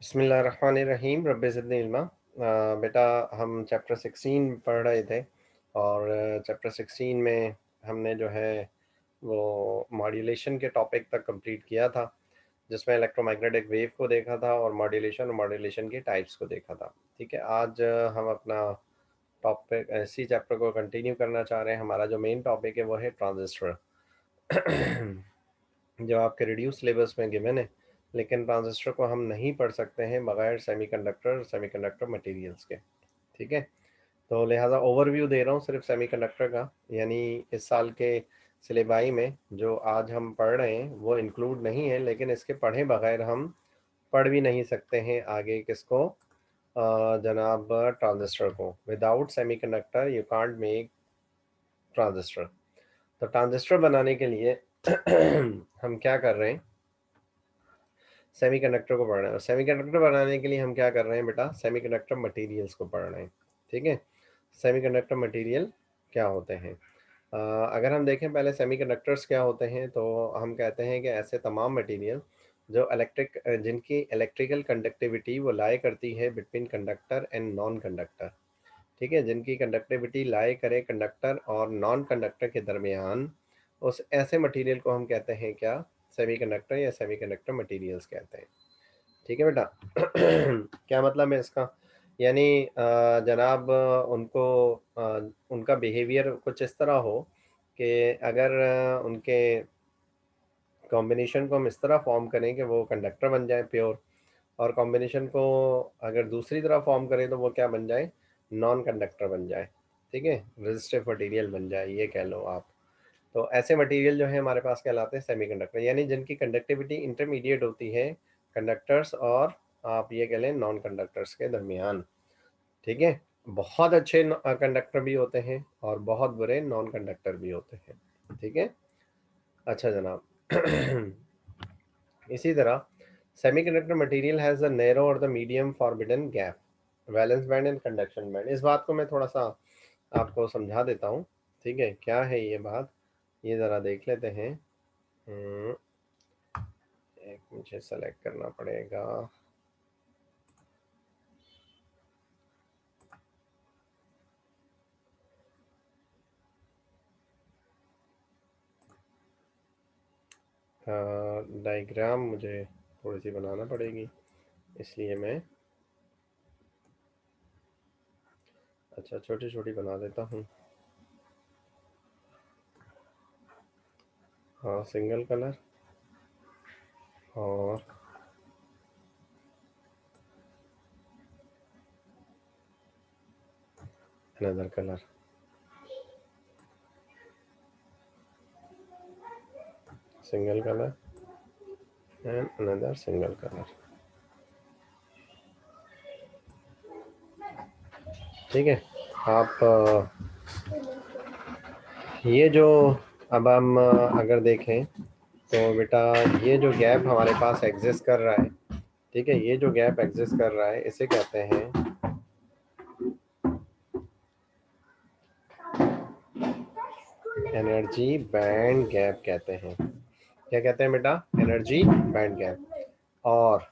बिस्मिल्लाहिर्रहमानिर्रहीम रब्बि ज़िदनी इल्मा। बेटा हम चैप्टर 16 पढ़ रहे थे और चैप्टर 16 में हमने जो है वो मॉड्यूलेशन के टॉपिक तक कंप्लीट किया था, जिसमें इलेक्ट्रोमैग्नेटिक वेव को देखा था और मॉड्यूलेशन के टाइप्स को देखा था। ठीक है, आज हम अपना टॉपिक इसी चैप्टर को कंटिन्यू करना चाह रहे हैं। हमारा जो मेन टॉपिक है वो है ट्रांजिस्टर। जो आपके रिड्यूस सिलेबस में गिवन है, लेकिन ट्रांजिस्टर को हम नहीं पढ़ सकते हैं बगैर सेमीकंडक्टर मटेरियल्स के। ठीक है, तो लिहाजा ओवरव्यू दे रहा हूँ सिर्फ सेमीकंडक्टर का, यानी इस साल के सिलेबाई में जो आज हम पढ़ रहे हैं वो इंक्लूड नहीं है, लेकिन इसके पढ़े बगैर हम पढ़ भी नहीं सकते हैं आगे किसको, जनाब ट्रांजिस्टर को। Without semiconductor you can't make transistor. तो ट्रांजिस्टर बनाने के लिए हम क्या कर रहे हैं, सेमीकंडक्टर को पढ़ रहे हैं। और सेमीकंडक्टर बनाने के लिए हम क्या कर रहे हैं बेटा, सेमीकंडक्टर मटेरियल्स को पढ़ रहे हैं। ठीक है, सेमीकंडक्टर मटेरियल क्या होते हैं? अगर हम देखें पहले सेमीकंडक्टर्स क्या होते हैं, तो हम कहते हैं कि ऐसे तमाम मटेरियल जो जिनकी इलेक्ट्रिकल कंडक्टिविटी वो लाई करती है between conductor and non conductor. ठीक है, जिनकी कंडक्टिविटी लाई करे कंडक्टर और नॉन कंडक्टर के दरमियान, उस ऐसे मटेरियल को हम कहते हैं क्या, सेमीकंडक्टर या सेमीकंडक्टर मटेरियल्स कहते हैं। ठीक है बेटा। क्या मतलब है इसका, यानी जनाब उनको उनका बिहेवियर कुछ इस तरह हो कि अगर उनके कॉम्बिनेशन को हम इस तरह फॉर्म करें कि वो कंडक्टर बन जाए प्योर, और कॉम्बिनेशन को अगर दूसरी तरह फॉर्म करें तो वो क्या बन जाए, नॉन कंडक्टर बन जाए। ठीक है, रेजिस्टिव मटेरियल बन जाए, ये कह लो आप। तो ऐसे मटेरियल जो है हमारे पास कहलाते हैं सेमीकंडक्टर, यानी जिनकी कंडक्टिविटी इंटरमीडिएट होती है कंडक्टर्स और आप ये कह लें नॉन कंडक्टर्स के दरमियान। ठीक है, बहुत अच्छे कंडक्टर भी होते हैं और बहुत बुरे नॉन कंडक्टर भी होते हैं। ठीक है, अच्छा जनाब। इसी तरह semiconductor material has the narrow और the medium forbidden gap, valence band and conduction band. इस बात को मैं थोड़ा सा आपको समझा देता हूँ। ठीक है, क्या है ये बात, ये ज़रा देख लेते हैं। एक मुझे सेलेक्ट करना पड़ेगा। डायग्राम मुझे थोड़ी सी बनाना पड़ेगी, इसलिए मैं अच्छा छोटी छोटी बना देता हूँ। हाँ, सिंगल कलर और another colour, single colour and another single colour. ठीक है, आप ये जो अब हम अगर देखें तो बेटा, ये जो गैप हमारे पास एग्जिस्ट कर रहा है, ठीक है, ये जो गैप एग्जिस्ट कर रहा है इसे कहते हैं एनर्जी बैंड गैप कहते हैं। क्या कहते हैं बेटा, एनर्जी बैंड गैप। और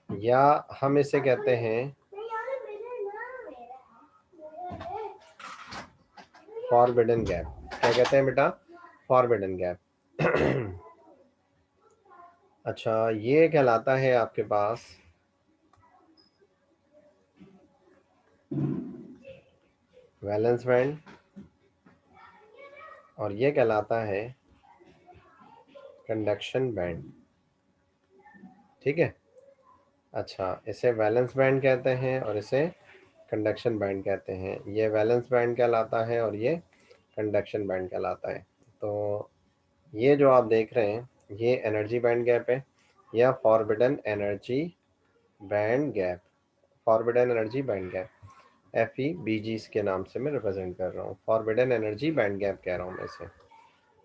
या हम इसे कहते हैं फॉरबिडन गैप। क्या कहते हैं बेटा, फॉरबिडन गैप। अच्छा, ये कहलाता है आपके पास वैलेंस बैंड और ये कहलाता है कंडक्शन बैंड। ठीक है, अच्छा, इसे वैलेंस बैंड कहते हैं और इसे कंडक्शन बैंड कहते हैं। ये वैलेंस बैंड कहलाता है और ये कंडक्शन बैंड कहलाता है। तो ये जो आप देख रहे हैं ये एनर्जी बैंड गैप है या forbidden energy band gap, forbidden energy band gap, FEBG के नाम से मैं रिप्रेजेंट कर रहा हूँ। फॉरबिडन एनर्जी बैंड गैप कह रहा हूँ मैं इसे।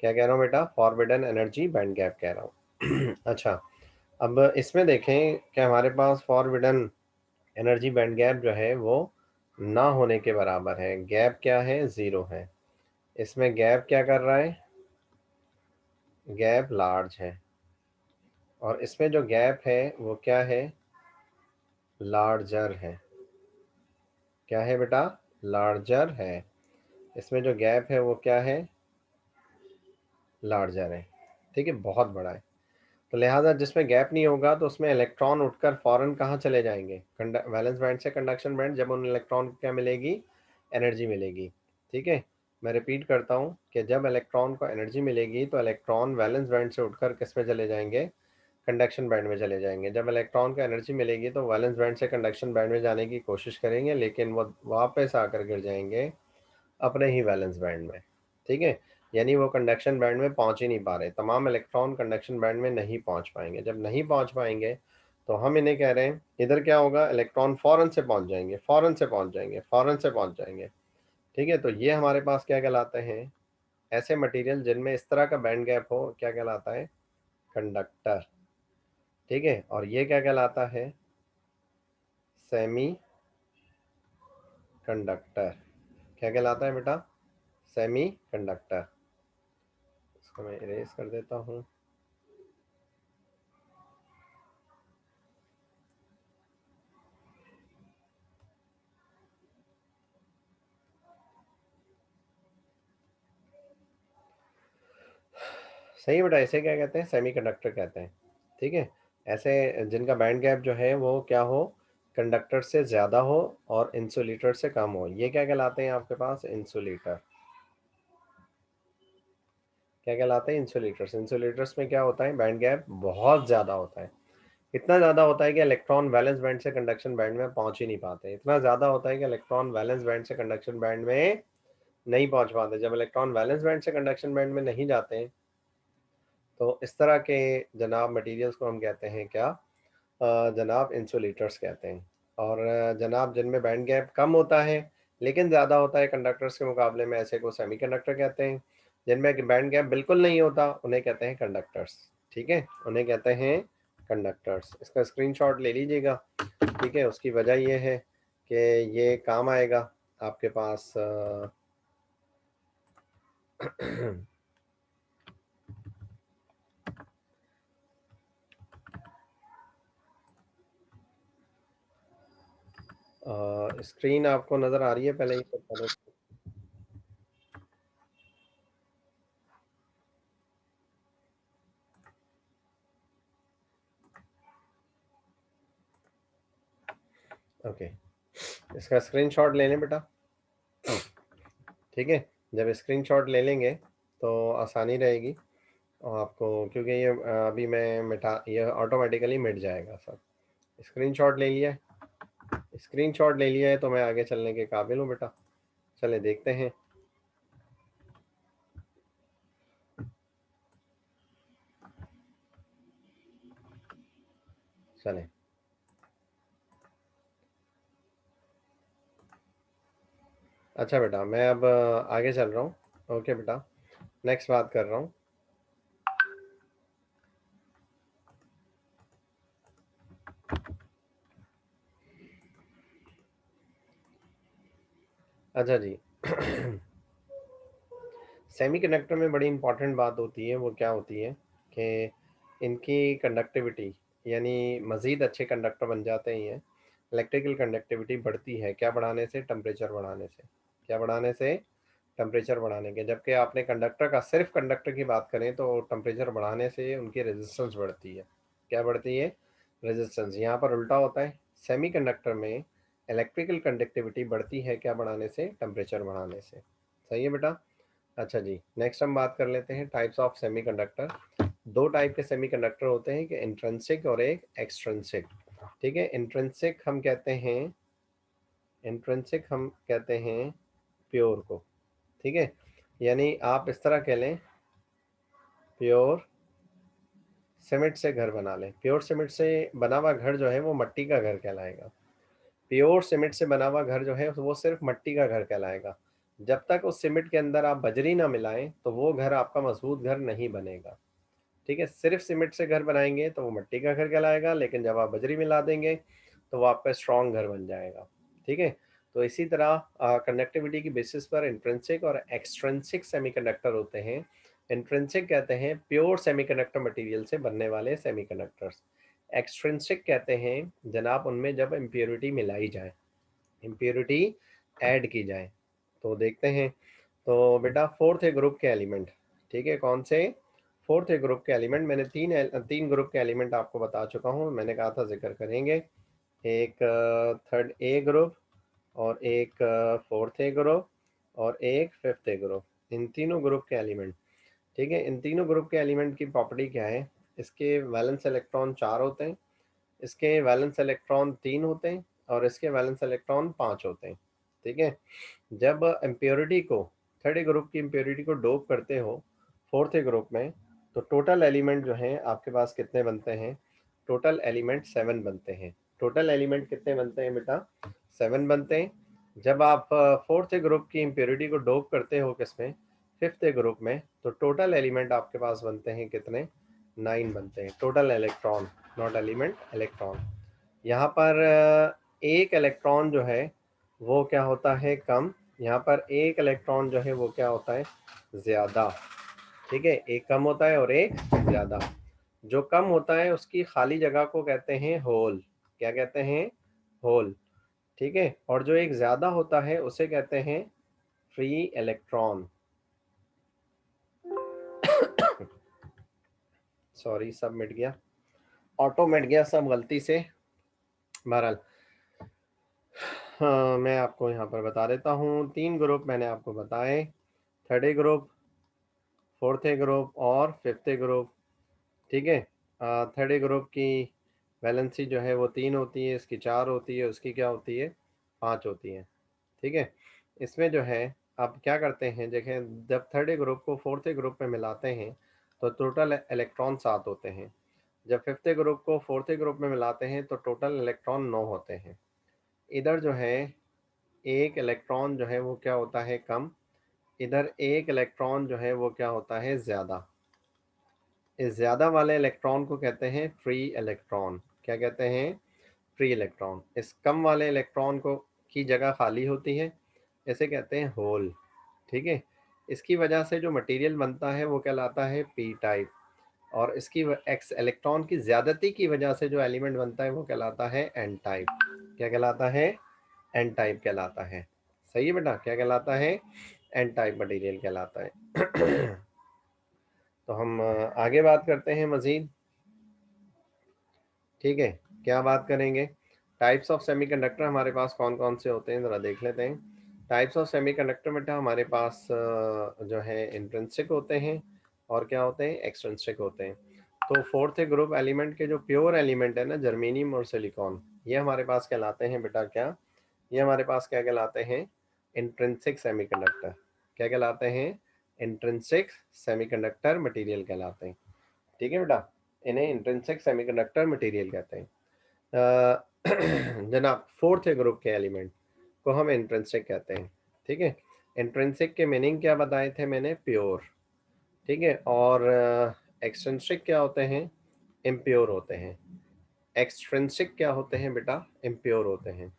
क्या कह रहा हूँ बेटा, फॉरबिडन एनर्जी बैंड गैप कह रहा हूँ। अच्छा, अब इसमें देखें कि हमारे पास फॉरबिडन एनर्जी बैंड गैप जो है वो ना होने के बराबर है। गैप क्या है, ज़ीरो है। इसमें गैप क्या कर रहा है, गैप लार्ज है। और इसमें जो गैप है वो क्या है, लार्जर है। क्या है बेटा? लार्जर है। इसमें जो गैप है वो क्या है? लार्जर है। ठीक है, बहुत बड़ा है। तो लिहाजा जिसमें गैप नहीं होगा तो उसमें इलेक्ट्रॉन उठकर फौरन कहाँ चले जाएंगे? वैलेंस बैंड से कंडक्शन बैंड। जब उन इलेक्ट्रॉन को क्या मिलेगी? एनर्जी मिलेगी। ठीक है, मैं रिपीट करता हूँ कि जब इलेक्ट्रॉन को एनर्जी मिलेगी तो इलेक्ट्रॉन वैलेंस बैंड से उठकर किस में चले जाएंगे? कंडक्शन बैंड में चले जाएंगे। जब इलेक्ट्रॉन को एनर्जी मिलेगी तो वैलेंस बैंड से कंडक्शन बैंड में जाने की कोशिश करेंगे, लेकिन वो वापस आकर गिर जाएंगे अपने ही वैलेंस बैंड में। ठीक है, यानी वो कंडक्शन बैंड में पहुंच ही नहीं पा रहे। तमाम इलेक्ट्रॉन कंडक्शन बैंड में नहीं पहुंच पाएंगे। जब नहीं पहुंच पाएंगे तो हम इन्हें कह रहे हैं, इधर क्या होगा? इलेक्ट्रॉन फौरन से पहुंच जाएंगे, फौरन से पहुंच जाएंगे, फौरन से पहुंच जाएंगे। ठीक है, तो ये हमारे पास क्या कहलाते हैं? ऐसे मटेरियल जिनमें इस तरह का बैंड गैप हो, क्या कहलाता है? कंडक्टर। ठीक है, और ये क्या कहलाता है? Semi conductor. क्या कहलाता है बेटा? Semi conductor. इसको मैं इरेज कर देता हूँ। सही है बेटा, ऐसे क्या कहते हैं? सेमीकंडक्टर कहते हैं। ठीक है, ऐसे जिनका बैंड गैप जो है वो क्या हो? कंडक्टर से ज़्यादा हो और इंसुलेटर से कम हो, ये क्या कहलाते हैं आपके पास? इंसुलेटर। क्या कहलाते हैं? इंसुलेटर्स। इंसुलेटर्स में क्या होता है? बैंड गैप बहुत ज़्यादा होता है। इतना ज़्यादा होता है कि इलेक्ट्रॉन वैलेंस बैंड से कंडक्शन बैंड में पहुंच ही नहीं पाते। इतना ज़्यादा होता है कि इलेक्ट्रॉन वैलेंस बैंड से कंडक्शन बैंड में नहीं पहुंच पाते। जब इलेक्ट्रॉन वैलेंस बैंड से कंडक्शन बैंड में नहीं जाते हैं तो इस तरह के जनाब मटेरियल्स को हम कहते हैं क्या? जनाब इंसुलेटर्स कहते हैं। और जनाब जिनमें बैंड गैप कम होता है लेकिन ज़्यादा होता है कंडक्टर्स के मुकाबले में, ऐसे को सेमीकंडक्टर कहते हैं। जिनमें बैंड गैप बिल्कुल नहीं होता उन्हें कहते हैं कंडक्टर्स। ठीक है, उन्हें कहते हैं कंडक्टर्स। इसका स्क्रीनशॉट ले लीजिएगा। ठीक है, उसकी वजह यह है कि ये काम आएगा आपके पास। स्क्रीन आपको नज़र आ रही है? पहले ये बता दो। ओके, इसका स्क्रीनशॉट ले लें बेटा। ठीक है, जब स्क्रीनशॉट ले लेंगे तो आसानी रहेगी और आपको, क्योंकि ये अभी मैं मिटा, ये ऑटोमेटिकली मिट जाएगा सब। स्क्रीनशॉट ले लिया है? स्क्रीनशॉट ले लिया है तो मैं आगे चलने के काबिल हूँ बेटा। चले देखते हैं। चलें। अच्छा बेटा, मैं अब आगे चल रहा हूँ। ओके बेटा, नेक्स्ट बात कर रहा हूँ। अच्छा जी। सेमीकंडक्टर में बड़ी इंपॉर्टेंट बात होती है, वो क्या होती है कि इनकी कंडक्टिविटी, यानी मज़ीद अच्छे कंडक्टर बन जाते हैं ये। इलेक्ट्रिकल कंडक्टिविटी बढ़ती है क्या बढ़ाने से? टेम्परेचर बढ़ाने से। क्या बढ़ाने से? टेम्परेचर बढ़ाने के। जबकि आपने कंडक्टर का, सिर्फ कंडक्टर की बात करें तो टेम्परेचर बढ़ाने से उनकी रेजिस्टेंस बढ़ती है। क्या बढ़ती है? रेजिस्टेंस। यहाँ पर उल्टा होता है। सेमीकंडक्टर में इलेक्ट्रिकल कंडक्टिविटी बढ़ती है क्या बढ़ाने से? टेम्परेचर बढ़ाने से। सही है बेटा। अच्छा जी, नेक्स्ट हम बात कर लेते हैं टाइप्स ऑफ सेमीकंडक्टर। दो टाइप के सेमीकंडक्टर होते हैं, कि इंट्रिंसिक और एक एक्सट्रिंसिक। ठीक है, इंट्रिंसिक हम कहते हैं प्योर को। ठीक है, यानी आप इस तरह कह लें, प्योर सीमेंट से घर बना लें। प्योर सीमेंट से बना हुआ घर जो है वो मट्टी का घर कहलाएगा। प्योर सीमेंट से बना हुआ घर जो है वो सिर्फ मट्टी का घर कहलाएगा। जब तक उस सीमेंट के अंदर आप बजरी ना मिलाएं तो वो घर आपका मजबूत घर नहीं बनेगा। ठीक है, सिर्फ सीमेंट से घर बनाएंगे तो वो मिट्टी का घर कहलाएगा, लेकिन जब आप बजरी मिला देंगे तो वो आपका स्ट्रॉन्ग घर बन जाएगा। ठीक है, तो इसी तरह कंडक्टिविटी की बेसिस पर इंट्रिंसिक और एक्सट्रिंसिक सेमीकंडक्टर होते हैं। इंट्रिंसिक कहते हैं प्योर सेमीकंडक्टर मटेरियल से बनने वाले सेमीकंडक्टर्स। एक्सट्रिंसिक कहते हैं जनाब उनमें जब इम्प्योरिटी मिलाई जाए, इम्प्योरिटी ऐड की जाए। तो देखते हैं। तो बेटा फोर्थ है ग्रुप के एलिमेंट, ठीक है, कौन से? फोर्थ है ग्रुप के एलिमेंट। मैंने तीन ग्रुप के एलिमेंट आपको बता चुका हूँ, मैंने कहा था जिक्र करेंगे। एक थर्ड ए ग्रुप, और एक फोर्थ ए ग्रुप, और एक फिफ्थ ए ग्रुप। इन तीनों ग्रुप के एलिमेंट, ठीक है, इन तीनों ग्रुप के एलिमेंट की प्रॉपर्टी क्या है? इसके वैलेंस इलेक्ट्रॉन 4 होते हैं, इसके वैलेंस इलेक्ट्रॉन 3 होते हैं, और इसके वैलेंस इलेक्ट्रॉन 5 होते हैं, ठीक है। जब इम्प्योरिटी को, थर्ड ग्रुप की इम्प्योरिटी को डोप करते हो फोर्थ ग्रुप में, तो टोटल एलिमेंट जो हैं आपके पास कितने बनते हैं? टोटल एलिमेंट 7 बनते हैं। टोटल एलिमेंट कितने बनते हैं बेटा? 7 बनते हैं। जब आप फोर्थ ग्रुप की इम्प्योरिटी को डोप करते हो किसमें? फिफ्थ ग्रुप में, तो टोटल एलिमेंट आपके पास बनते हैं कितने? 9 बनते हैं। Total electron, not element, electron. यहाँ पर एक इलेक्ट्रॉन जो है वो क्या होता है? कम। यहाँ पर एक इलेक्ट्रॉन जो है वो क्या होता है? ज़्यादा, ठीक है। एक कम होता है और एक ज़्यादा। जो कम होता है उसकी खाली जगह को कहते हैं होल। क्या कहते हैं? होल, ठीक है। और जो एक ज़्यादा होता है उसे कहते हैं फ्री इलेक्ट्रॉन। सॉरी, सब मिट गया, ऑटो मिट गया सब गलती से। बहरहाल, हाँ, मैं आपको यहाँ पर बता देता हूँ। 3 ग्रुप मैंने आपको बताए, third A group, fourth A group और फिफ्थ ए ग्रुप, ठीक है। थर्ड ए ग्रुप की वैलेंसी जो है वो 3 होती है, इसकी 4 होती है, उसकी क्या होती है? 5 होती है, ठीक है। इसमें जो है आप क्या करते हैं, देखें, जब थर्ड ए ग्रुप को फोर्थ ए ग्रुप में मिलाते हैं तो टोटल इलेक्ट्रॉन 7 होते हैं। जब फिफ्थ ए ग्रुप को फोर्थ ए ग्रुप में मिलाते हैं तो टोटल इलेक्ट्रॉन 9 होते हैं। इधर जो है एक इलेक्ट्रॉन जो है वो क्या होता है? कम। इधर एक इलेक्ट्रॉन जो है वो क्या होता है? ज़्यादा। इस ज़्यादा वाले इलेक्ट्रॉन को कहते हैं फ्री इलेक्ट्रॉन। क्या कहते हैं? Free electron. इस कम वाले इलेक्ट्रॉन को की जगह खाली होती है, इसे कहते हैं होल, ठीक है। इसकी वजह से जो मटेरियल बनता है वो कहलाता है पी टाइप, और इसकी एक्स इलेक्ट्रॉन की ज़्यादती की वजह से जो एलिमेंट बनता है वो कहलाता है एन टाइप। क्या कहलाता है? एन टाइप कहलाता है। सही है बेटा, क्या कहलाता है? एन टाइप मटेरियल कहलाता है। तो हम आगे बात करते हैं मज़ीद, ठीक है। क्या बात करेंगे? टाइप्स ऑफ सेमीकंडक्टर हमारे पास कौन कौन से होते हैं, ज़रा देख लेते हैं। टाइप्स ऑफ सेमीकंडक्टर बेटा हमारे पास जो है इंट्रिंसिक होते हैं, और क्या होते हैं? एक्सट्रिंसिक होते हैं। तो फोर्थ ग्रुप एलिमेंट के जो प्योर एलिमेंट है ना, जर्मेनियम और सिलिकॉन, ये हमारे पास कहलाते हैं बेटा क्या? ये हमारे पास क्या कहलाते हैं? Intrinsic semiconductor. क्या कहलाते हैं? इंट्रिंसिक सेमीकंडक्टर मटेरियल कहलाते हैं, ठीक है बेटा। इन्हें इंट्रिंसिक सेमीकंडक्टर मटेरियल कहते हैं। जनाब फोर्थ ग्रुप के एलिमेंट को हम इंट्रिंसिक कहते हैं, ठीक है। इंट्रिंसिक के मीनिंग क्या बताए थे मैंने? प्योर, ठीक है। और एक्सट्रिंसिक क्या होते हैं? इम्प्योर होते हैं। एक्सट्रिंसिक क्या होते हैं बेटा? इम्प्योर होते हैं।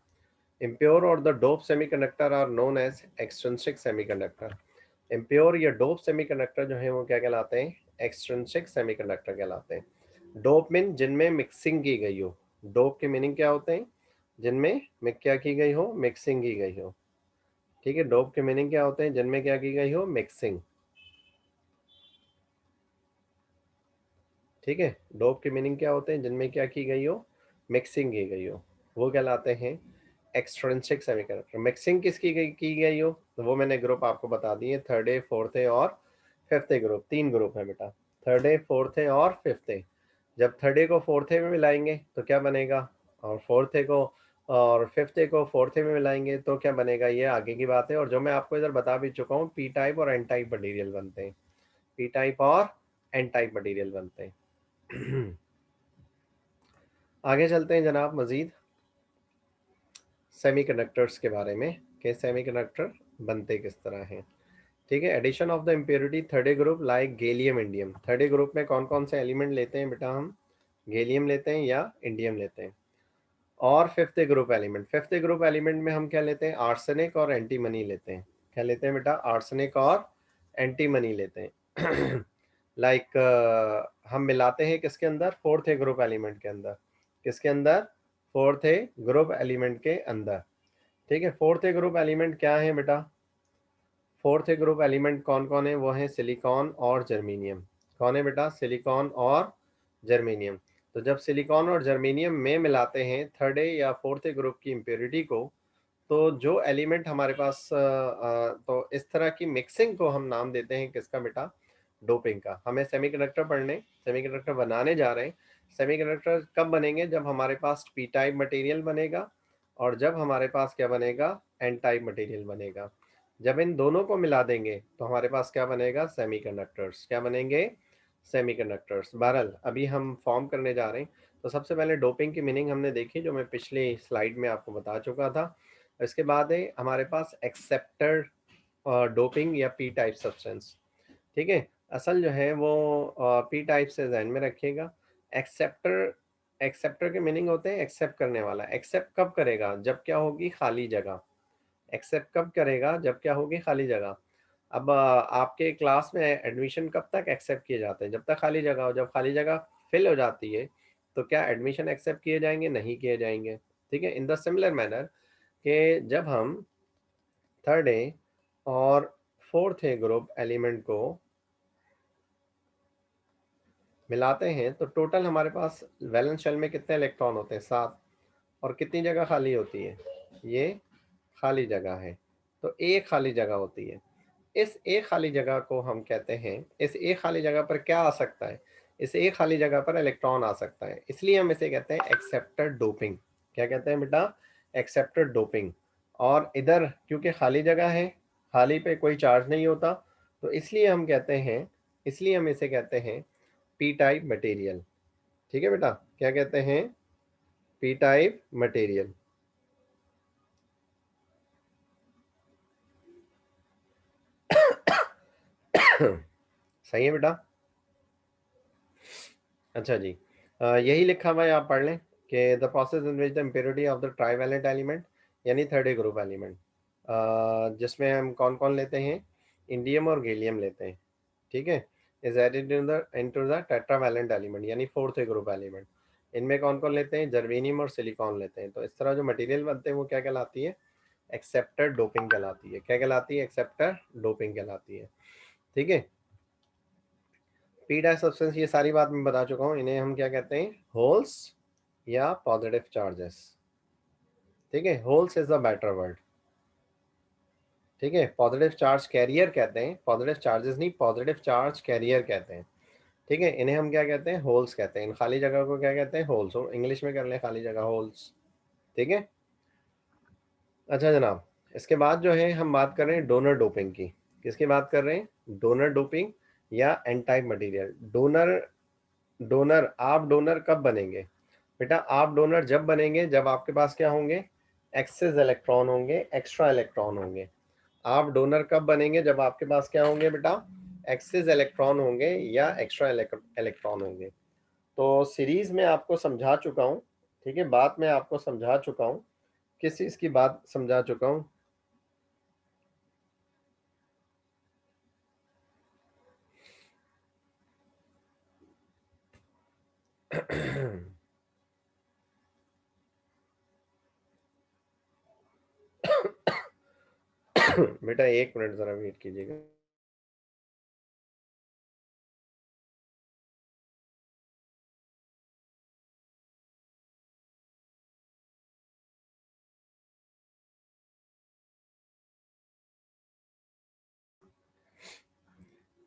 इम्प्योर और the dope semiconductor are known as extrinsic semiconductor. Impure या डोप सेमीकंडक्टर जो है वो क्या कहलाते हैं? एक्सट्रिंसिक सेमीकंडक्टर कहलाते हैं। डोप मीन जिनमें मिक्सिंग की गई हो। डोप के मीनिंग क्या होते हैं? जिनमें क्या की गई हो? मिक्सिंग की गई हो, ठीक है। डोप के मीनिंग क्या होते हैं? जिनमें क्या की गई हो? मिक्सिंग, ठीक है। डोप के मीनिंग क्या होते हैं? जिनमें क्या की गई हो? मिक्सिंग की गई हो, वो कहलाते हैं एक्सट्रिंसिक सेमीकंडक्टर। मिक्सिंग किसकी की गई हो? तो वो मैंने ग्रुप आपको बता दिए, थर्ड ए, फोर्थ ए और फिफ्थ ए ग्रुप। 3 ग्रुप है बेटा, थर्ड ए, फोर्थ ए और फिफ्थ ए। जब थर्ड ए को फोर्थ ए में मिलाएंगे तो क्या बनेगा? और फोर्थ ए को और फिफ्थ ए को फोर्थ ए में मिलाएंगे तो क्या बनेगा? ये आगे की बात है, और जो मैं आपको इधर बता भी चुका हूँ, पी टाइप और एन टाइप मटीरियल बनते हैं। पी टाइप और एन टाइप मटीरियल बनते हैं। आगे चलते हैं जनाब मजीद सेमीकंडक्टर्स के बारे में, कि सेमीकंडक्टर बनते किस तरह हैं, ठीक है। Addition of the impurity third group like gallium indium. Third group में कौन कौन से एलिमेंट लेते हैं बेटा? हम गैलियम लेते हैं या इंडियम लेते हैं। और fifth group element, fifth group element में हम क्या लेते हैं? आर्सेनिक और एंटीमनी लेते हैं। क्या लेते हैं बेटा? आर्सेनिक और एंटीमनी लेते हैं। लाइक हम मिलाते हैं किसके अंदर, फोर्थ ए ग्रुप एलिमेंट के अंदर, किसके अंदर, फोर्थ ए ग्रुप एलिमेंट के अंदर। ठीक है, फोर्थ ए ग्रुप एलिमेंट क्या है बेटा, फोर्थ ग्रुप एलिमेंट कौन कौन है, वो है सिलिकॉन और जर्मेनियम। कौन है बेटा, सिलिकॉन और जर्मेनियम। तो जब सिलिकॉन और जर्मेनियम में मिलाते हैं थर्ड या फोर्थ ग्रुप की इम्प्योरिटी को, तो जो एलिमेंट हमारे पास तो इस तरह की मिक्सिंग को हम नाम देते हैं किसका बेटा, डोपिंग का। हमें सेमीकंडक्टर पढ़ने, सेमीकंडक्टर बनाने जा रहे हैं। सेमीकंडक्टर कब बनेंगे, जब हमारे पास पी टाइप मटेरियल बनेगा और जब हमारे पास क्या बनेगा, एन टाइप मटेरियल बनेगा। जब इन दोनों को मिला देंगे तो हमारे पास क्या बनेगा, सेमीकंडक्टर्स। क्या बनेंगे, सेमीकंडक्टर्स। बहरहाल अभी हम फॉर्म करने जा रहे हैं। तो सबसे पहले डोपिंग की मीनिंग हमने देखी, जो मैं पिछली स्लाइड में आपको बता चुका था। इसके बाद है हमारे पास एक्सेप्टर डोपिंग या पी टाइप सब्सटेंस। ठीक है, असल जो है वो पी टाइप से ध्यान में रखिएगा। एक्सेप्टर, एक्सेप्टर के मीनिंग होते हैं एक्सेप्ट करने वाला। एक्सेप्ट कब करेगा, जब क्या होगी, खाली जगह। एक्सेप्ट कब करेगा, जब क्या होगी, खाली जगह। अब आपके क्लास में एडमिशन कब तक एक्सेप्ट किए जाते हैं, जब तक खाली जगह हो। जब खाली जगह फिल हो जाती है तो क्या एडमिशन एक्सेप्ट किए जाएंगे, नहीं किए जाएंगे। ठीक है, इन द सिमिलर मैनर कि जब हम थर्ड ए और फोर्थ ए ग्रुप एलिमेंट को मिलाते हैं तो टोटल हमारे पास वैलेंस शेल में कितने इलेक्ट्रॉन होते हैं, 7। और कितनी जगह खाली होती है, ये खाली जगह है। तो एक खाली जगह होती है। इस एक खाली जगह को हम कहते हैं, इस एक खाली जगह पर क्या आ सकता है, इस एक खाली जगह पर इलेक्ट्रॉन आ सकता है, इसलिए हम इसे कहते हैं एक्सेप्टर डोपिंग। क्या कहते हैं बेटा, एक्सेप्टर डोपिंग। और इधर क्योंकि खाली जगह है, खाली पे कोई चार्ज नहीं होता, तो इसलिए हम कहते हैं, इसलिए हम इसे कहते हैं पी टाइप मटेरियल। ठीक है बेटा, क्या कहते हैं, पी टाइप मटेरियल। सही है बेटा। अच्छा जी, यही लिखा हुआ है, आप पढ़ लें कि the process in which the impurity of the trivalent element यानी थर्ड ग्रुप एलिमेंट, जिसमें हम कौन कौन लेते हैं, इंडियम और गैलियम लेते हैं। ठीक है, is added into the tetravalent element यानी फोर्थ ग्रुप एलिमेंट। इनमें कौन कौन लेते हैं, जर्मेनियम और सिलिकॉन लेते हैं। तो इस तरह जो मटेरियल बनते हैं वो क्या कहलाती है, एक्सेप्टर डोपिंग कहलाती है। क्या कहलाती है, एक्सेप्टर डोपिंग कहलाती है। ठीक है, पी टाइप सब्सटेंस, ये सारी बात मैं बता चुका हूँ। इन्हें हम क्या कहते हैं, होल्स या पॉजिटिव चार्जेस। ठीक है, holes is the better word. ठीक है, पॉजिटिव चार्ज कैरियर कहते हैं, पॉजिटिव चार्जेस नहीं, पॉजिटिव चार्ज कैरियर कहते हैं। ठीक है, इन्हें हम क्या कहते हैं, होल्स कहते हैं। इन खाली जगह को क्या कहते हैं, होल्स। इंग्लिश में कर लें, खाली जगह, होल्स। ठीक है, अच्छा जनाब, इसके बाद जो है हम बात कर रहे हैं डोनर डोपिंग की। किसकी बात कर रहे हैं, डोनर डोपिंग या N type material. Donor, donor, आप डोनर कब बनेंगे बेटा, आप डोनर जब बनेंगे जब आपके पास क्या होंगे, एक्सेस इलेक्ट्रॉन होंगे, एक्स्ट्रा इलेक्ट्रॉन होंगे। आप डोनर कब बनेंगे, जब आपके पास क्या होंगे बेटा, एक्सेस इलेक्ट्रॉन होंगे या एक्स्ट्रा इलेक्ट्रॉन होंगे। तो सीरीज में आपको समझा चुका हूँ। ठीक है, बात में आपको समझा चुका हूँ। किस चीज की बात समझा चुका हूँ, बेटा एक मिनट जरा वेट कीजिएगा।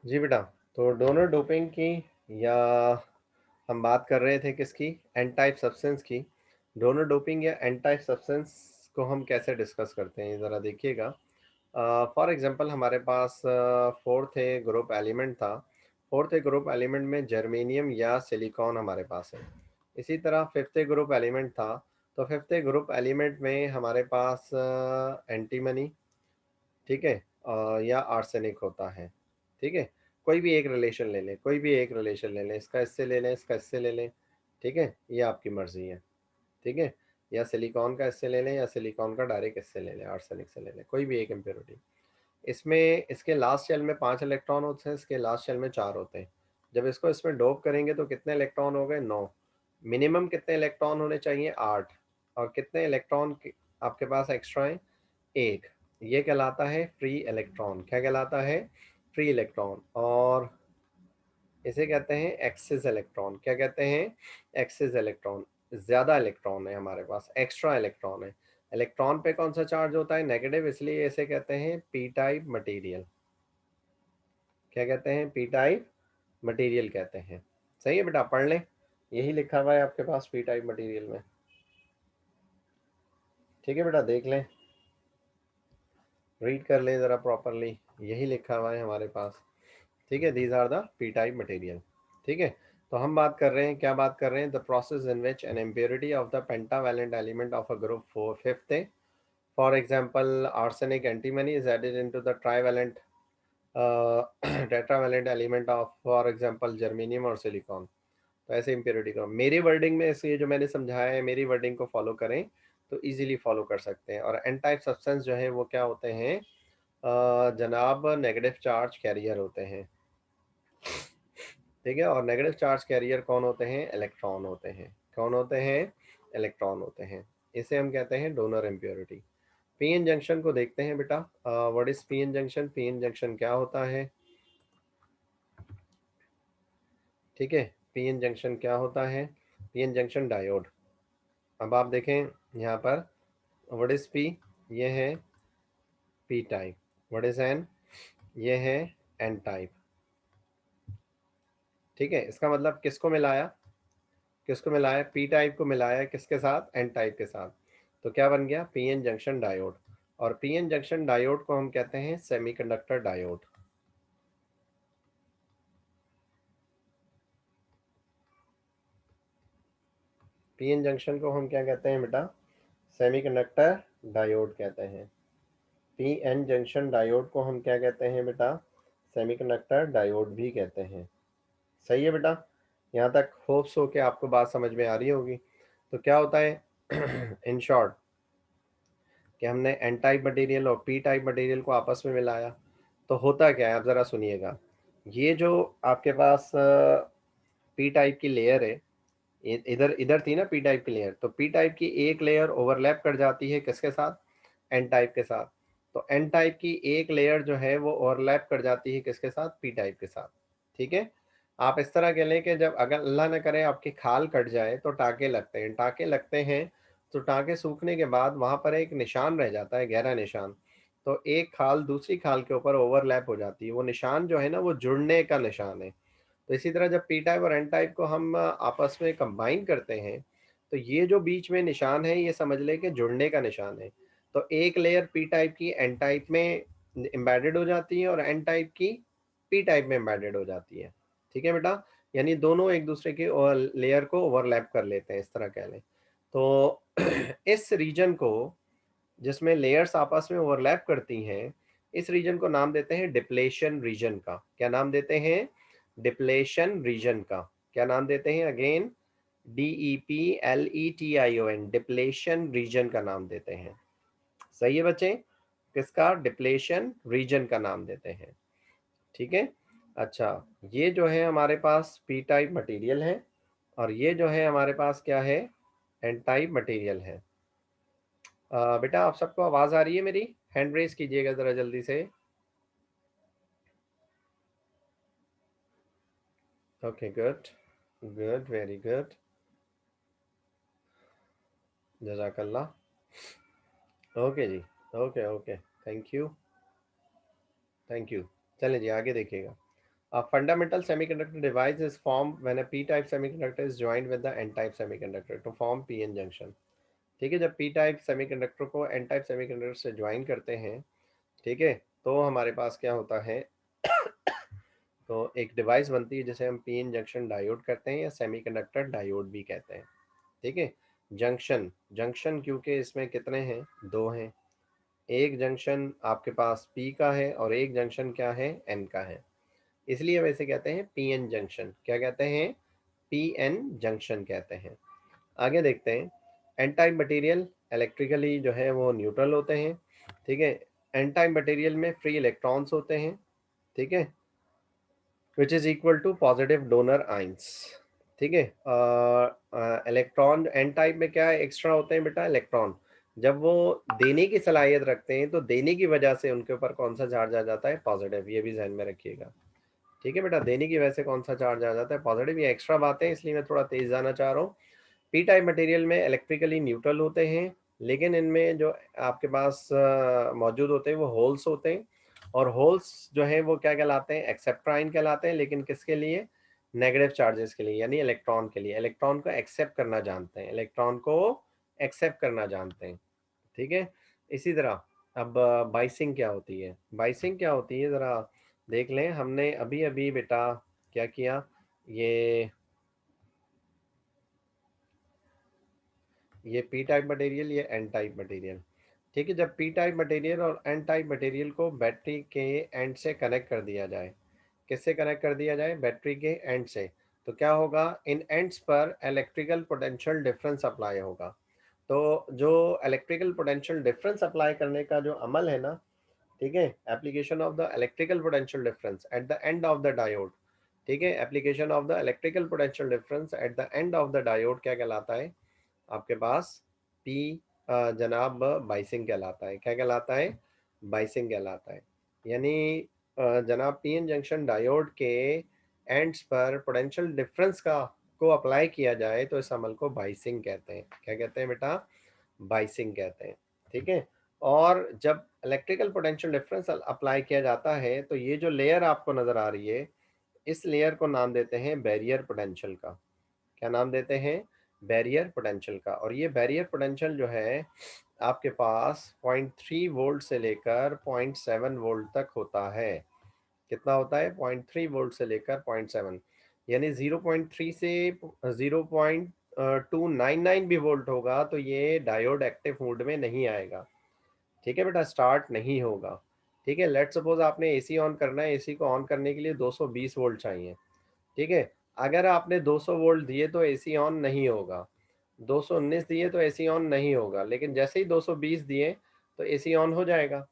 जी बेटा, तो डोनर डोपिंग की, या हम बात कर रहे थे किसकी, एन टाइप सब्सटेंस की। डोनर डोपिंग या एन टाइप सब्सटेंस को हम कैसे डिस्कस करते हैं, ज़रा देखिएगा। फॉर एग्जांपल हमारे पास फोर्थ ए ग्रुप एलिमेंट था। फोर्थ ए ग्रुप एलिमेंट में जर्मेनियम या सिलिकॉन हमारे पास है। इसी तरह फिफ्थ ए ग्रुप एलिमेंट था। तो फिफ्थ ए ग्रुप एलिमेंट में हमारे पास एंटीमनी, ठीक है, या आर्सेनिक होता है। ठीक है, कोई भी एक रिलेशन ले लें, कोई भी एक रिलेशन ले लें, इसका इससे ले लें, इसका इससे ले लें। ठीक है, ये आपकी मर्जी है। ठीक है, या सिलिकॉन का इससे ले लें या सिलिकॉन का डायरेक्ट इससे ले लें, आर्सेनिक से ले लें, कोई भी एक इम्प्योरिटी। इसमें इसके लास्ट शेल में 5 इलेक्ट्रॉन होते हैं, इसके लास्ट शेल में 4 होते हैं। जब इसको इसमें डोप करेंगे तो कितने इलेक्ट्रॉन हो गए? 9। मिनिमम कितने इलेक्ट्रॉन होने चाहिए? 8। और कितने इलेक्ट्रॉन आपके पास एक्स्ट्रा है? 1। ये कहलाता है फ्री इलेक्ट्रॉन। क्या कहलाता है? Free electron. और इसे कहते हैं एक्सिस इलेक्ट्रॉन। क्या कहते हैं? Axis electron. ज़्यादा इलेक्ट्रॉन है हमारे पास, एक्स्ट्रा इलेक्ट्रॉन है। इलेक्ट्रॉन पे कौन सा चार्ज होता है? नेगेटिव, इसलिए इसे कहते हैं पी टाइप मटेरियल। क्या कहते हैं? पी टाइप मटेरियल कहते हैं। सही है बेटा, पढ़ लें, यही लिखा हुआ है आपके पास पी टाइप मटेरियल में। ठीक है बेटा, देख लें, रीड कर लें ज़रा प्रॉपरली, यही लिखा हुआ है हमारे पास। ठीक है, these are the P type material. ठीक है, तो हम बात कर रहे हैं, क्या बात कर रहे हैं? The process in which an impurity of the pentavalent element of a group 4 fifth है, for example arsenic antimony is added into the trivalent tetravalent element of for example germanium और सिलिकॉन। तो ऐसे इम्प्योरिटी को मेरी wording में, इसलिए जो मैंने समझाया है मेरी वर्डिंग को फॉलो करें तो इजीली फॉलो कर सकते हैं। और एन टाइप सब्सटेंस जो है वो क्या होते हैं? जनाब नेगेटिव चार्ज कैरियर होते हैं। ठीक है, और नेगेटिव चार्ज कैरियर कौन होते हैं? इलेक्ट्रॉन होते हैं। कौन होते हैं? इलेक्ट्रॉन होते हैं। इसे हम कहते हैं donor impurity. P N junction को देखते हैं बेटा। What is P N junction? P N junction क्या होता है? ठीक है, पी एन जंक्शन क्या होता है? P N junction diode. अब आप देखें यहाँ पर, व्हाट इज पी? ये है P type. What is an? ये है एन टाइप। ठीक है, इसका मतलब किसको मिलाया? किसको मिलाया? पी टाइप को मिलाया किसके साथ? एन टाइप के साथ। तो क्या बन गया? P N junction diode. और पी एन जंक्शन डायोड को हम कहते हैं semiconductor diode. P N junction को हम क्या कहते हैं बेटा? सेमीकंडक्टर डायोड कहते हैं। पी एन जंक्शन डायोड को हम क्या कहते हैं बेटा? सेमीकंडक्टर डायोड भी कहते हैं। सही है बेटा, यहाँ तक होप्स हो के आपको बात समझ में आ रही होगी। तो क्या होता है इन शॉर्ट, कि हमने एन टाइप मटेरियल और पी टाइप मटेरियल को आपस में मिलाया, तो होता क्या है आप ज़रा सुनिएगा। ये जो आपके पास पी टाइप की लेयर है, इधर इधर थी ना पी टाइप की लेयर, तो पी टाइप की एक लेयर ओवरलैप कर जाती है किसके साथ? एन टाइप के साथ। तो एन टाइप की एक लेयर जो है वो ओवरलैप कर जाती है किसके साथ? पी टाइप के साथ। ठीक है, आप इस तरह कह लें कि जब अगर अल्लाह न करे आपकी खाल कट जाए तो टाँके लगते हैं। टाँके लगते हैं तो टाँके सूखने के बाद वहाँ पर एक निशान रह जाता है, गहरा निशान। तो एक खाल दूसरी खाल के ऊपर ओवरलैप हो जाती है। वो निशान जो है ना, वो जुड़ने का निशान है। तो इसी तरह जब पी टाइप और एन टाइप को हम आपस में कंबाइन करते हैं, तो ये जो बीच में निशान है ये समझ लें कि जुड़ने का निशान है। तो एक लेयर पी टाइप की एन टाइप में एम्बेडेड हो जाती है और एन टाइप की पी टाइप में एम्बेडेड हो जाती है। ठीक है बेटा, यानी दोनों एक दूसरे के लेयर को ओवरलैप कर लेते हैं, इस तरह कह लें। तो इस रीजन को, जिसमें लेयर्स आपस में ओवरलैप करती हैं, इस रीजन को नाम देते हैं डिप्लेशन रीजन का। क्या नाम देते हैं? डिप्लेशन रीजन का। क्या नाम देते हैं? अगेन, DEPLETION, डिप्लेशन रीजन का नाम देते हैं। सही है बच्चे, किसका? डिप्लेशन रीजन का नाम देते हैं। ठीक है, अच्छा, ये जो है हमारे पास पी टाइप मटेरियल है और ये जो है हमारे पास क्या है? एन टाइप मटेरियल है। बेटा आप सबको आवाज़ आ रही है मेरी? हैंड रेस कीजिएगा ज़रा जल्दी से। Okay, good good, very good, जज़ाकल्लाह। ओके जी, okay okay, thank you, thank you. चलें जी, आगे देखिएगा। A fundamental semiconductor device is formed when a p-type semiconductor is joined with the n-type semiconductor to form p-n junction। ठीक है, जब p type semiconductor को n टाइप सेमीकंडक्टर से join करते हैं, ठीक है, तो हमारे पास क्या होता है तो एक डिवाइस बनती है जिसे हम पी एन जंक्शन डायोड कहते हैं या सेमीकंडक्टर डायोड भी कहते हैं। ठीक है, जंक्शन, जंक्शन क्योंकि इसमें कितने हैं? दो हैं। एक जंक्शन आपके पास पी का है और एक जंक्शन क्या है? एन का है। इसलिए वैसे कहते हैं पी एन जंक्शन। क्या कहते हैं? पी एन जंक्शन कहते हैं। आगे देखते हैं, एन टाइप मटेरियल इलेक्ट्रिकली जो है वो न्यूट्रल होते हैं। ठीक है, एन टाइप मटेरियल में फ्री इलेक्ट्रॉन्स होते हैं। ठीक है, which is equal to positive donor ions. ठीक है, इलेक्ट्रॉन एन टाइप में क्या एक्स्ट्रा होते हैं बेटा, इलेक्ट्रॉन जब वो देने की सलाहियत रखते हैं तो देने की वजह से उनके ऊपर कौन सा चार्ज आ जाता है, पॉजिटिव। ये भी ध्यान में रखिएगा। ठीक है बेटा, देने की वजह से कौन सा चार्ज आ जाता है, पॉजिटिव। ये एक्स्ट्रा बातें हैं, इसलिए मैं थोड़ा तेज जाना चाह रहा हूँ। पी टाइप मटेरियल में इलेक्ट्रिकली न्यूट्रल होते हैं, लेकिन इनमें जो आपके पास मौजूद होते हैं वो होल्स होते हैं, और होल्स जो है वो क्या कहलाते हैं, एक्सेप्टर आयन कहलाते हैं। लेकिन किसके लिए, नेगेटिव चार्जेस के लिए, यानी इलेक्ट्रॉन के लिए। इलेक्ट्रॉन को एक्सेप्ट करना जानते हैं, इलेक्ट्रॉन को एक्सेप्ट करना जानते हैं। ठीक है, इसी तरह अब बाइसिंग क्या होती है, बाइसिंग क्या होती है ज़रा देख लें। हमने अभी अभी बेटा क्या किया, ये पी टाइप मटेरियल, ये एन टाइप मटेरियल। ठीक है, जब पी टाइप मटेरियल और एन टाइप मटेरियल को बैटरी के एंड से कनेक्ट कर दिया जाए, किससे कनेक्ट कर दिया जाए, बैटरी के एंड से, तो क्या होगा, इन एंड्स पर इलेक्ट्रिकल पोटेंशियल डिफरेंस अप्लाई होगा। तो जो इलेक्ट्रिकल पोटेंशियल डिफरेंस अप्लाई करने का जो अमल है ना, ठीक है, application of the electrical potential difference at the end of the diode. ठीक है, application of the electrical potential difference at the end of the diode क्या कहलाता है आपके पास, पी जनाब बाइसिंग कहलाता है। क्या कहलाता है, बाइसिंग कहलाता है। यानी जनाब पी एन जंक्शन डायोड के एंड्स पर पोटेंशियल डिफरेंस का को अप्लाई किया जाए तो इस अमल को बाइसिंग कहते हैं। क्या कहते हैं बेटा, बाइसिंग कहते हैं। ठीक है, और जब इलेक्ट्रिकल पोटेंशियल डिफरेंस अप्लाई किया जाता है तो ये जो लेयर आपको नजर आ रही है, इस लेयर को नाम देते हैं बैरियर पोटेंशियल का। क्या नाम देते हैं, बैरियर पोटेंशियल का। और ये बैरियर पोटेंशियल जो है आपके पास 0.3 वोल्ट से लेकर 0.7 वोल्ट तक होता है। कितना होता है, 0.3 वोल्ट से लेकर 0.7, यानी 0.3 से 0.299 भी वोल्ट होगा तो ये डायोड एक्टिव मोड में नहीं आएगा। ठीक है बेटा, स्टार्ट नहीं होगा। ठीक है, लेट सपोज आपने एसी ऑन करना है, एसी को ऑन करने के लिए 220 वोल्ट चाहिए। ठीक है, अगर आपने 200 वोल्ट दिए तो एसी ऑन नहीं होगा, 219 दिए तो एसी ऑन नहीं होगा, लेकिन जैसे ही 220 दिए तो एसी ऑन हो जाएगा।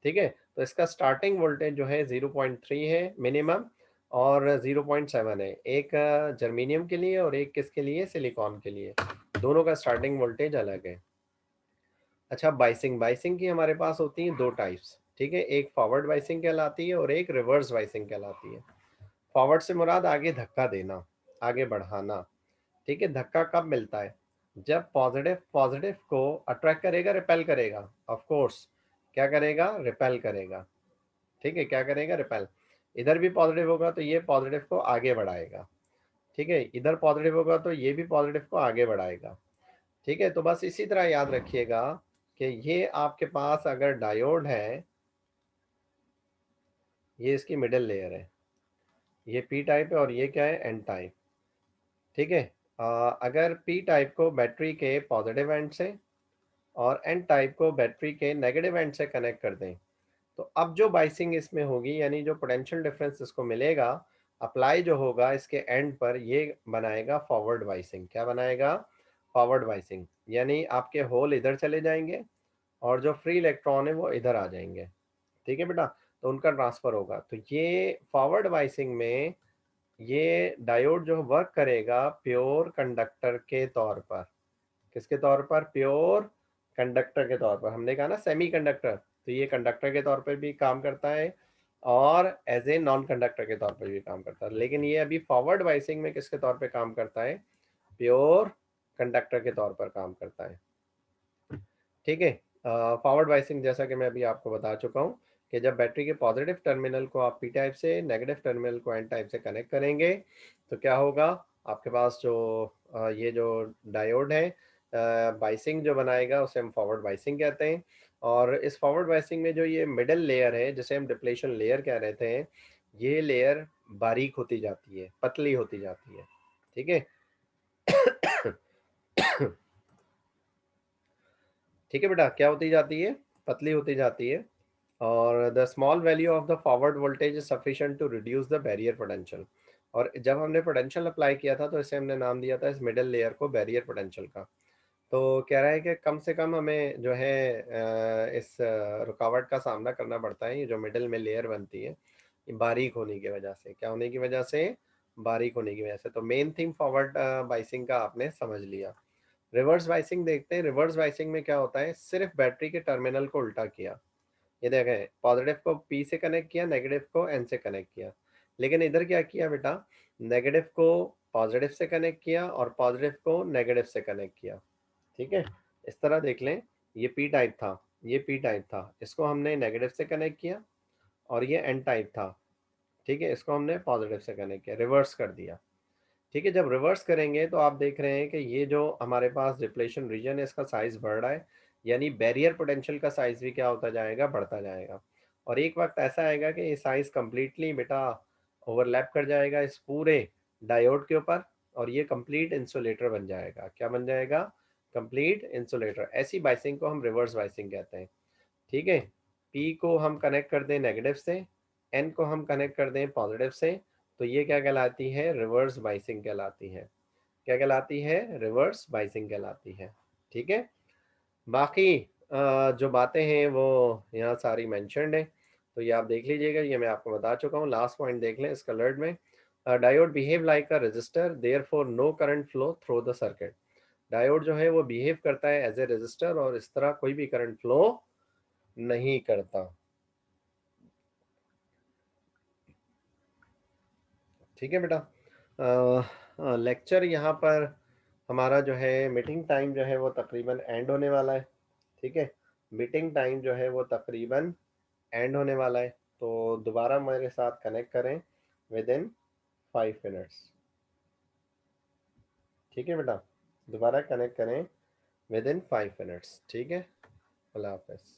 ठीक है, तो इसका स्टार्टिंग वोल्टेज जो है 0.3 है मिनिमम, और 0.7 है, एक जर्मीनियम के लिए और एक किसके लिए, सिलिकॉन के लिए। दोनों का स्टार्टिंग वोल्टेज अलग है। अच्छा, बाइसिंग, बाइसिंग की हमारे पास होती है दो टाइप्स। ठीक है, एक फॉरवर्ड बाइसिंग कहलाती है और एक रिवर्स बाइसिंग कहलाती है। फॉरवर्ड से मुराद आगे धक्का देना, आगे बढ़ाना। ठीक है, धक्का कब मिलता है, जब पॉजिटिव पॉजिटिव को अट्रैक्ट करेगा, रिपेल करेगा, ऑफ कोर्स क्या करेगा, रिपेल करेगा। ठीक है, क्या करेगा, रिपेल। इधर भी पॉजिटिव होगा तो ये पॉजिटिव को आगे बढ़ाएगा। ठीक है, इधर पॉजिटिव होगा तो ये भी पॉजिटिव को आगे बढ़ाएगा। ठीक है, तो बस इसी तरह याद रखिएगा कि ये आपके पास अगर डायोड है, ये इसकी मिडिल लेयर है, ये पी टाइप है और ये क्या है, एन टाइप। ठीक है, अगर पी टाइप को बैटरी के पॉजिटिव एंड से और एन टाइप को बैटरी के नेगेटिव एंड से कनेक्ट कर दें, तो अब जो बाइसिंग इसमें होगी, यानी जो पोटेंशियल डिफरेंस इसको मिलेगा, अप्लाई जो होगा इसके एंड पर, ये बनाएगा फॉरवर्ड बाइसिंग। क्या बनाएगा, फॉरवर्ड बाइसिंग। यानी आपके होल इधर चले जाएंगे और जो फ्री इलेक्ट्रॉन है वो इधर आ जाएंगे। ठीक है बेटा, तो उनका ट्रांसफर होगा। तो ये फॉरवर्ड बाइसिंग में ये डायोड जो वर्क करेगा प्योर कंडक्टर के तौर पर। किसके तौर पर, प्योर कंडक्टर के तौर पर। हमने कहा ना सेमी कंडक्टर, तो ये कंडक्टर के तौर पर भी काम करता है और एज ए नॉन कंडक्टर के तौर पर भी काम करता है। लेकिन ये अभी फॉरवर्ड बाइसिंग में किसके तौर पे काम करता है, प्योर कंडक्टर के तौर पर काम करता है। ठीक है, फॉरवर्ड बाइसिंग जैसा कि मैं अभी आपको बता चुका हूँ कि जब बैटरी के पॉजिटिव टर्मिनल को आप पी टाइप से, नेगेटिव टर्मिनल को एन टाइप से कनेक्ट करेंगे तो क्या होगा, आपके पास जो ये जो डायोड है बाइसिंग जो बनाएगा उसे हम फॉरवर्ड बाइसिंग कहते हैं। और इस फॉरवर्ड बाइसिंग में जो ये मिडल लेयर है जिसे हम डिप्लेशन लेयर कह रहे थे, ये लेयर बारीक होती जाती है, पतली होती जाती है। ठीक है ठीक है बेटा, क्या होती जाती है, पतली होती जाती है। और the small value of the forward voltage is sufficient to reduce the barrier potential. और जब हमने पोटेंशियल अप्लाई किया था तो इसे हमने नाम दिया था इस मिडिल लेयर को बैरियर पोटेंशियल का। तो कह रहा है कि कम से कम हमें जो है इस रुकावट का सामना करना पड़ता है, ये जो मिडिल में लेयर बनती है, बारीक होने की वजह से, क्या होने की वजह से, बारीक होने की वजह से। तो मेन थिंग फॉरवर्ड बाइसिंग का आपने समझ लिया। रिवर्स बाइसिंग देखते हैं। रिवर्स बाइसिंग में क्या होता है, सिर्फ बैटरी के टर्मिनल को उल्टा किया। ये देखें, पॉजिटिव को पी से कनेक्ट किया, नेगेटिव को एन से कनेक्ट किया। लेकिन इधर क्या किया बेटा, नेगेटिव को पॉजिटिव से कनेक्ट किया और पॉजिटिव को नेगेटिव से कनेक्ट किया। ठीक है, इस तरह देख लें, ये पी टाइप था, ये पी टाइप था, इसको हमने नेगेटिव से कनेक्ट किया, और ये एन टाइप था, ठीक है, इसको हमने पॉजिटिव से कनेक्ट किया, रिवर्स कर दिया। ठीक है, जब रिवर्स करेंगे तो आप देख रहे हैं कि ये जो हमारे पास डिप्लेशन रीजन है इसका साइज बढ़ रहा है, यानी बैरियर पोटेंशियल का साइज भी क्या होता जाएगा, बढ़ता जाएगा। और एक वक्त ऐसा आएगा कि ये साइज कंप्लीटली बेटा ओवरलैप कर जाएगा इस पूरे डायोड के ऊपर, और ये कंप्लीट इंसुलेटर बन जाएगा। क्या बन जाएगा, कंप्लीट इंसुलेटर। ऐसी बाइसिंग को हम रिवर्स बाइसिंग कहते हैं। ठीक है, पी को हम कनेक्ट कर दें नेगेटिव से, एन को हम कनेक्ट कर दें पॉजिटिव से, तो ये क्या कहलाती है, रिवर्स बाइसिंग कहलाती है। क्या कहलाती है, रिवर्स बाइसिंग कहलाती है। ठीक है, बाकी जो बातें हैं वो यहाँ सारी मेंशन्ड है, तो ये आप देख लीजिएगा, ये मैं आपको बता चुका हूँ। लास्ट पॉइंट देख लें इस कलर्ड में, diode behave like a resistor, therefore no current flow through the circuit. Diode जो है वो बिहेव करता है एज ए रजिस्टर, और इस तरह कोई भी करंट फ्लो नहीं करता। ठीक है बेटा, लेक्चर यहाँ पर हमारा जो है मीटिंग टाइम जो है वो तकरीबन एंड होने वाला है। ठीक है, मीटिंग टाइम जो है वो तकरीबन एंड होने वाला है, तो दोबारा मेरे साथ कनेक्ट करें विद इन 5 मिनट्स। ठीक है बेटा, दोबारा कनेक्ट करें विद इन 5 मिनट्स। ठीक है, अल्लाह हाफ़िज़।